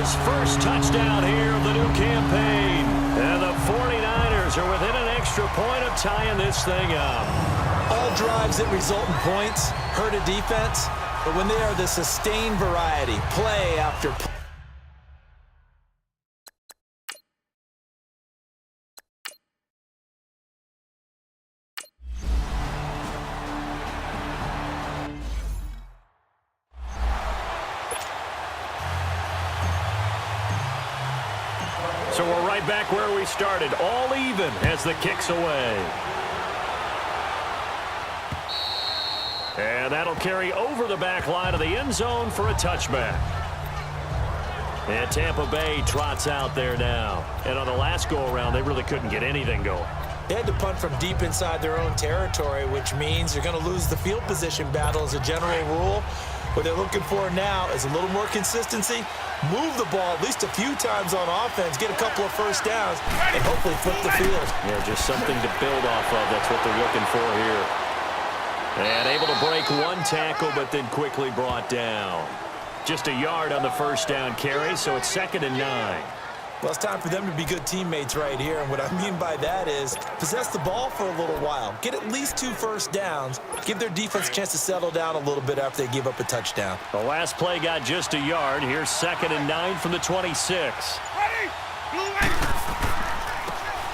his first touchdown here of the new campaign. And the 49ers are within an extra point of tying this thing up. All drives that result in points hurt a defense, but when they are the sustained variety, play after play. So we're right back where we started, all even as the kick's away. And that'll carry over the back line of the end zone for a touchback. And Tampa Bay trots out there now. And on the last go-around, they really couldn't get anything going. They had to punt from deep inside their own territory, which means you're going to lose the field position battle as a general rule. What they're looking for now is a little more consistency, move the ball at least a few times on offense, get a couple of first downs, and hopefully flip the field. Yeah, just something to build off of. That's what they're looking for here. And able to break one tackle, but then quickly brought down. Just a yard on the first down carry, so it's 2nd and 9. Well, it's time for them to be good teammates right here, and what I mean by that is possess the ball for a little while, get at least 2 first downs, give their defense a chance to settle down a little bit after they give up a touchdown. The last play got just a yard. Here's 2nd and 9 from the 26.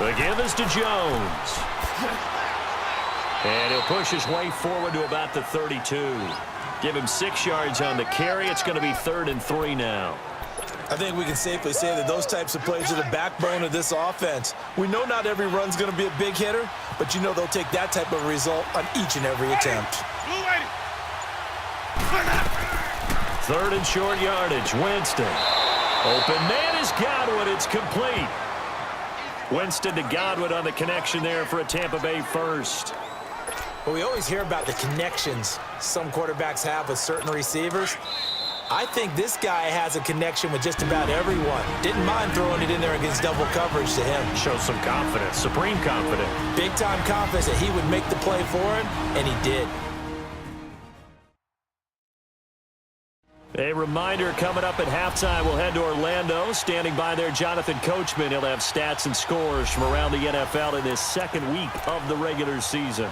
The give is to Jones. And he'll push his way forward to about the 32. Give him 6 yards on the carry. It's going to be 3rd and 3 now. I think we can safely say that those types of plays are the backbone of this offense. We know not every run's going to be a big hitter, but you know they'll take that type of result on each and every attempt. 3rd and short yardage. Winston. Open man is Godwin. It's complete. Winston to Godwin on the connection there for a Tampa Bay first. Well, we always hear about the connections some quarterbacks have with certain receivers. I think this guy has a connection with just about everyone. Didn't mind throwing it in there against double coverage to him. Shows some confidence, supreme confidence. Big-time confidence that he would make the play for him, and he did. A reminder coming up at halftime, we'll head to Orlando. Standing by there, Jonathan Coachman. He'll have stats and scores from around the NFL in this 2nd week of the regular season.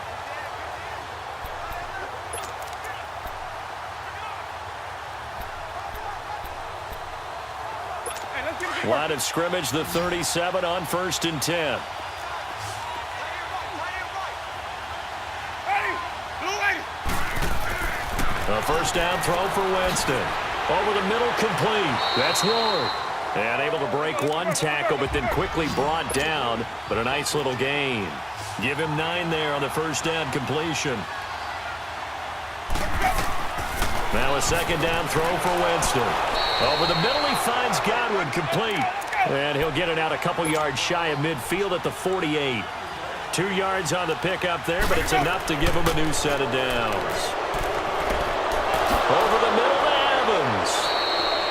Line of scrimmage, the 37 on 1st and 10. A first down throw for Winston. Over the middle, complete. That's Ward. And able to break one tackle, but then quickly brought down. But a nice little gain. Give him 9 there on the first down completion. Now a 2nd down throw for Winston. Over the middle, he finds Godwin, complete. And he'll get it out a couple yards shy of midfield at the 48. 2 yards on the pickup there, but it's enough to give him a new set of downs. Over the middle to Evans.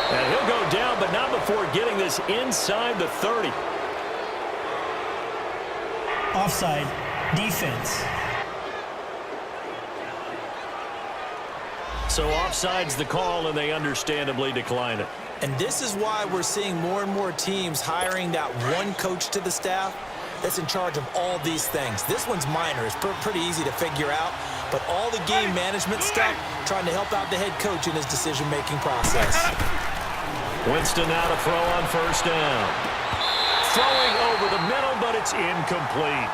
And he'll go down, but not before getting this inside the 30. Offside, defense. So offside's the call, and they understandably decline it. And this is why we're seeing more and more teams hiring that one coach to the staff that's in charge of all these things. This one's minor. It's pretty easy to figure out. But all the game management stuff, trying to help out the head coach in his decision-making process. Winston now to throw on first down. Throwing over the middle, but it's incomplete.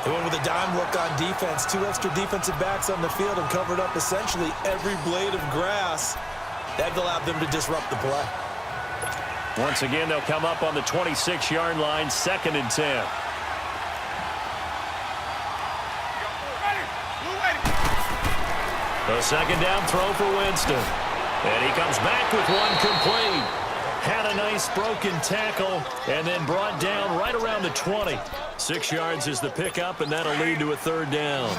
They went with a dime look on defense. 2 extra defensive backs on the field and covered up essentially every blade of grass. That allowed them to disrupt the play. Once again, they'll come up on the 26-yard line, 2nd and 10. The 2nd down throw for Winston. And he comes back with one complete. Had a nice broken tackle and then brought down right around the 20. 6 yards is the pickup, and that'll lead to a 3rd down.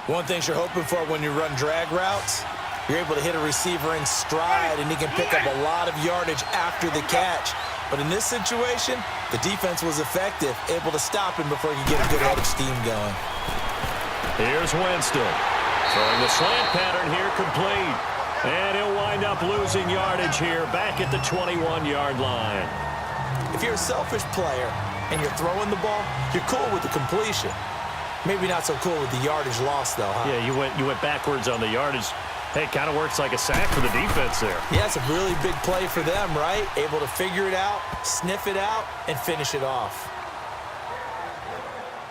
One thing you're hoping for when you run drag routes, you're able to hit a receiver in stride, and he can pick up a lot of yardage after the catch. But in this situation, the defense was effective, able to stop him before he could get a good head of steam going. Here's Winston. Throwing the slant pattern here, complete. And he'll wind up losing yardage here back at the 21-yard line. If you're a selfish player and you're throwing the ball, you're cool with the completion. Maybe not so cool with the yardage loss, though, huh? Yeah, you went backwards on the yardage. Hey, it kind of works like a sack for the defense there. Yeah, it's a really big play for them, right? Able to figure it out, sniff it out, and finish it off.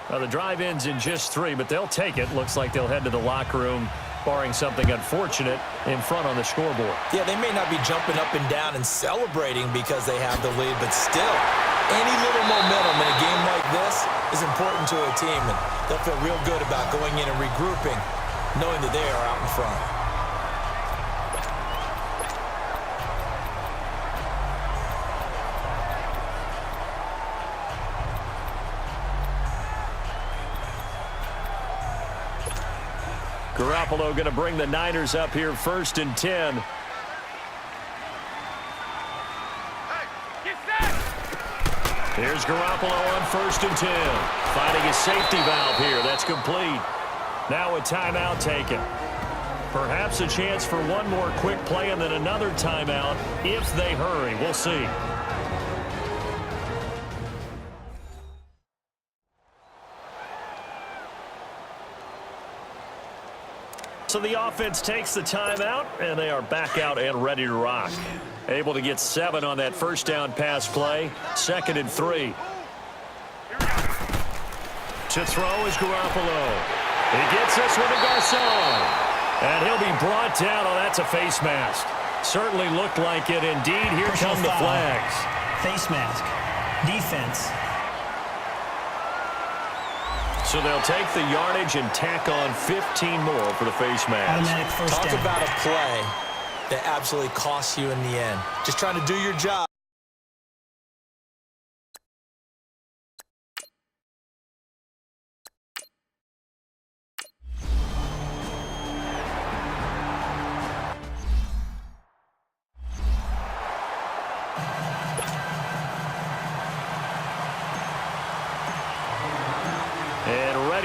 Well, the drive ends in just 3, but they'll take it. Looks like they'll head to the locker room, barring something unfortunate in front on the scoreboard. Yeah, they may not be jumping up and down and celebrating because they have the lead, but still, any little momentum in a game like this is important to a team, and they'll feel real good about going in and regrouping, knowing that they are out in front. Garoppolo going to bring the Niners up here 1st and 10. Here's Garoppolo on 1st and 10. Finding his safety valve here. That's complete. Now a timeout taken. Perhaps a chance for one more quick play and then another timeout if they hurry. We'll see. So the offense takes the timeout, and they are back out and ready to rock. Able to get 7 on that first down pass play. 2nd and 3. To throw is Garoppolo. He gets this one to Garcon. And he'll be brought down. Oh, that's a face mask. Certainly looked like it. Indeed, here come the flags. Face mask. Defense. So they'll take the yardage and tack on 15 more for the face mask. Automatic first Talk down. about a play that absolutely costs you in the end. Just trying to do your job.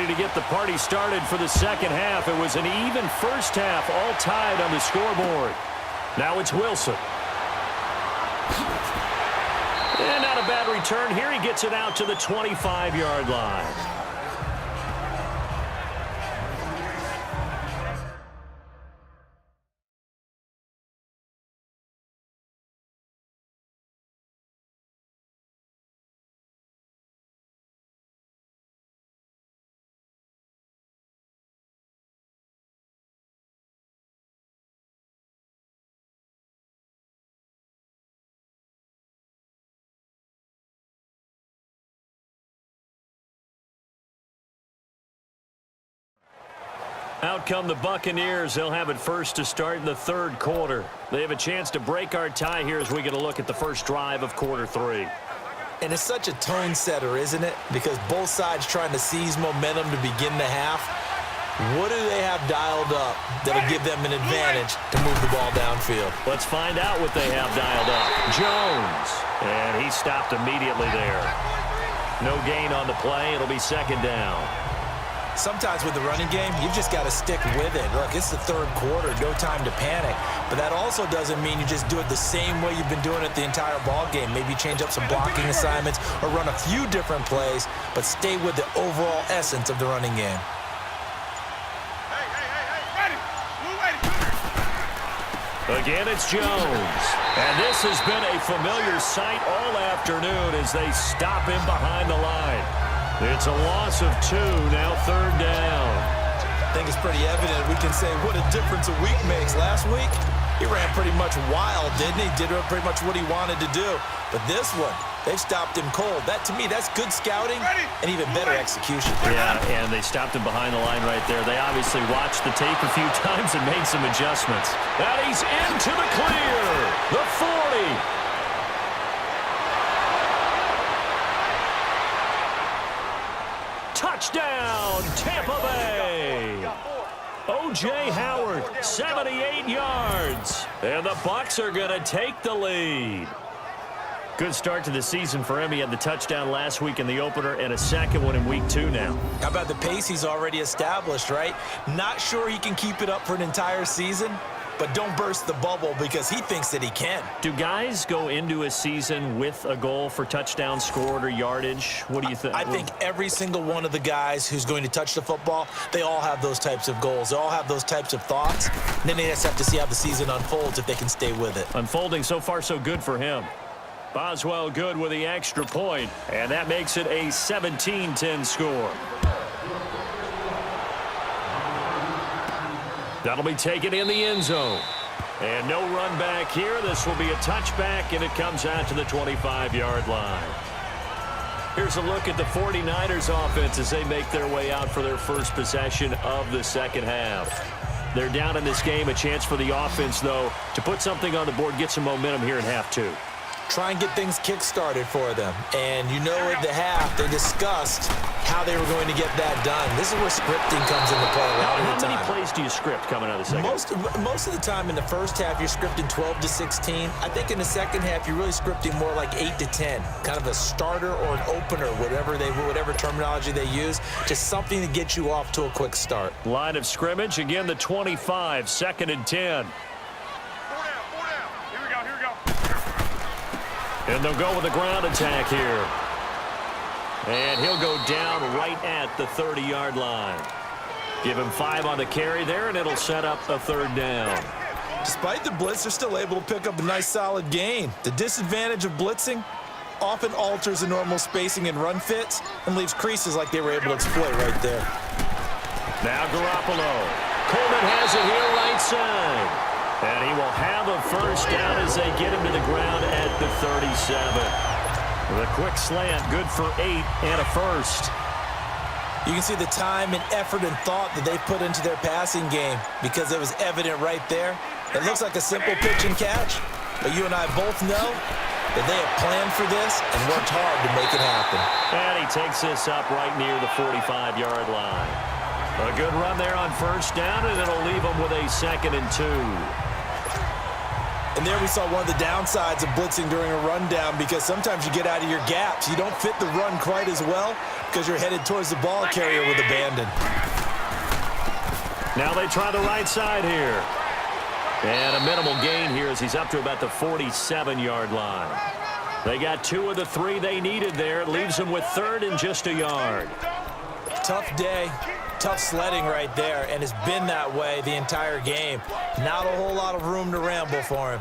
To get the party started for the second half. It was an even first half, all tied on the scoreboard. Now it's Wilson. And not a bad return here. He gets it out to the 25-yard line. Out come the Buccaneers. They'll have it first to start in the 3rd quarter. They have a chance to break our tie here as we get a look at the first drive of quarter 3. And it's such a tone setter, isn't it? Because both sides trying to seize momentum to begin the half. What do they have dialed up that'll give them an advantage to move the ball downfield? Let's find out what they have dialed up. Jones. And he stopped immediately there. No gain on the play. It'll be 2nd down. Sometimes with the running game, you've just got to stick with it. Look, it's the 3rd quarter, no time to panic. But that also doesn't mean you just do it the same way you've been doing it the entire ball game. Maybe change up some blocking assignments or run a few different plays, but stay with the overall essence of the running game. Again, it's Jones. And this has been a familiar sight all afternoon as they stop him behind the line. It's a loss of 2, now 3rd down. I think it's pretty evident. We can say what a difference a week makes. Last week, he ran pretty much wild, didn't he? Did pretty much what he wanted to do. But this one, they've stopped him cold. That, to me, that's good scouting and even better execution. Yeah, and they stopped him behind the line right there. They obviously watched the tape a few times and made some adjustments. And he's into the clear. The 40. Touchdown, Tampa Bay. O.J. Howard, 78 yards. And the Bucs are going to take the lead. Good start to the season for him. He had the touchdown last week in the opener and a second one in week 2 now. How about the pace he's already established, right? Not sure he can keep it up for an entire season, but don't burst the bubble because he thinks that he can. Do guys go into a season with a goal for touchdown scored or yardage? What do you think? I think every single one of the guys who's going to touch the football, they all have those types of goals. They all have those types of thoughts. And then they just have to see how the season unfolds if they can stay with it. Unfolding so far so good for him. Boswell good with the extra point, and that makes it a 17-10 score. That'll be taken in the end zone. And no run back here. This will be a touchback, and it comes out to the 25-yard line. Here's a look at the 49ers offense as they make their way out for their first possession of the second half. They're down in this game. A chance for the offense, though, to put something on the board, get some momentum here in half two. Try and get things kick-started for them. And you know at the half, they discussed how they were going to get that done. This is where scripting comes into play a lot of the time. How many plays do you script coming out of the second? Most of the time in the first half, you're scripting 12 to 16. I think in the second half, you're really scripting more like 8 to 10. Kind of a starter or an opener, whatever terminology they use. Just something to get you off to a quick start. Line of scrimmage, again the 25, 2nd and 10. And they'll go with the ground attack here. And he'll go down right at the 30-yard line. Give him 5 on the carry there, and it'll set up a 3rd down. Despite the blitz, they're still able to pick up a nice, solid gain. The disadvantage of blitzing often alters the normal spacing and run fits and leaves creases like they were able to exploit right there. Now Garoppolo. Coleman has it here right side. And he will have a first down as they get him to the ground at the 37. The quick slant, good for 8 and a first. You can see the time and effort and thought that they put into their passing game because it was evident right there. It looks like a simple pitch and catch, but you and I both know that they have planned for this and worked hard to make it happen. And he takes this up right near the 45-yard line. A good run there on first down, and it'll leave them with a 2nd and 2. And there we saw one of the downsides of blitzing during a rundown because sometimes you get out of your gaps. You don't fit the run quite as well because you're headed towards the ball carrier with abandon. Now they try the right side here. And a minimal gain here as he's up to about the 47-yard line. They got 2 of the 3 they needed there. It leaves them with 3rd and just a yard. Tough day. Tough sledding right there, and it's been that way the entire game. Not a whole lot of room to ramble for him.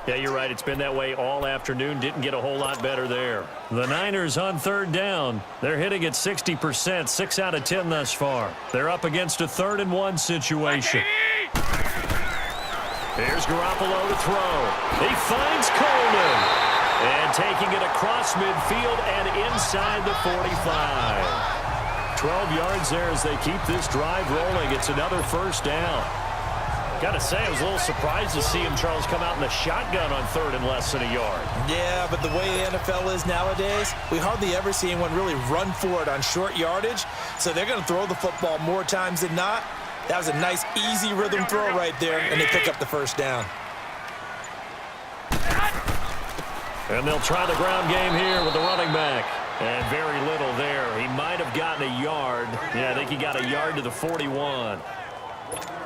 Yeah, you're right. It's been that way all afternoon. Didn't get a whole lot better there. The Niners on 3rd down. They're hitting at 60%, 6 out of 10 thus far. They're up against a 3rd and 1 situation. Here's Garoppolo to throw. He finds Coleman. And taking it across midfield and inside the 45. 12 yards there as they keep this drive rolling. It's another first down. Got to say, I was a little surprised to see him, Charles, come out in the shotgun on 3rd and less than a yard. Yeah, but the way the NFL is nowadays, we hardly ever see anyone really run for it on short yardage. So they're going to throw the football more times than not. That was a nice, easy rhythm throw right there, and they pick up the first down. And they'll try the ground game here with the running back. And very little there. He might have gotten a yard. Yeah, I think he got a yard to the 41.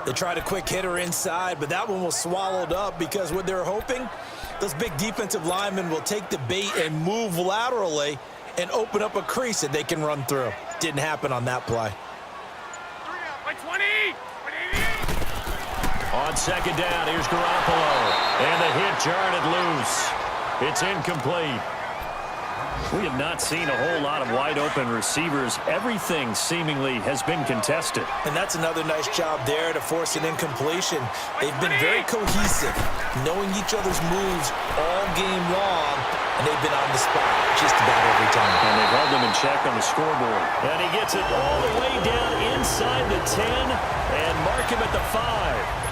They tried a quick hitter inside, but that one was swallowed up because what they're hoping, those big defensive linemen will take the bait and move laterally and open up a crease that they can run through. Didn't happen on that play. On 2nd down, here's Garoppolo. And the hit jarred it loose. It's incomplete. We have not seen a whole lot of wide-open receivers. Everything seemingly has been contested. And that's another nice job there to force an incompletion. They've been very cohesive, knowing each other's moves all game long, and they've been on the spot just about every time. And they've held them in check on the scoreboard. And he gets it all the way down inside the 10 and mark him at the 5.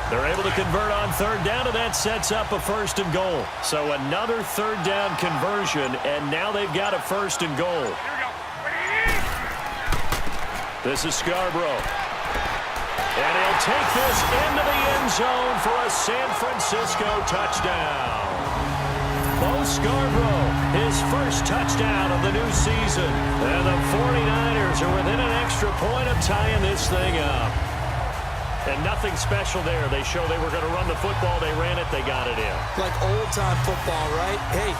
They're able to convert on 3rd down, and that sets up a 1st and goal. So another 3rd down conversion, and now they've got a 1st and goal. This is Scarborough. And he'll take this into the end zone for a San Francisco touchdown. Bo Scarborough, his first touchdown of the new season. And the 49ers are within an extra point of tying this thing up. And nothing special there. They show they were going to run the football. They ran it. They got it in. Like old-time football, right? Hey.